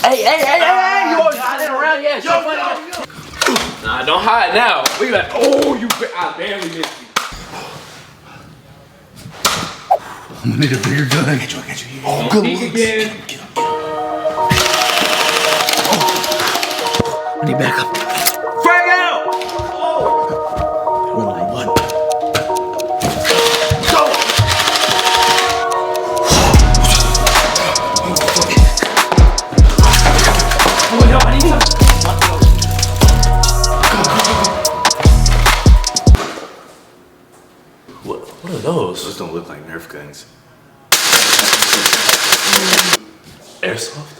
Hey, you always hiding around, yeah. Yo. Nah, don't hide now. Look at that. Oh, I barely missed you. I'm gonna need a bigger gun. I got you. Oh, good looks. Again. I need backup. Frag out! One. Go! Oh, no, I need some. What are those? Those don't look like Nerf guns. Airsoft?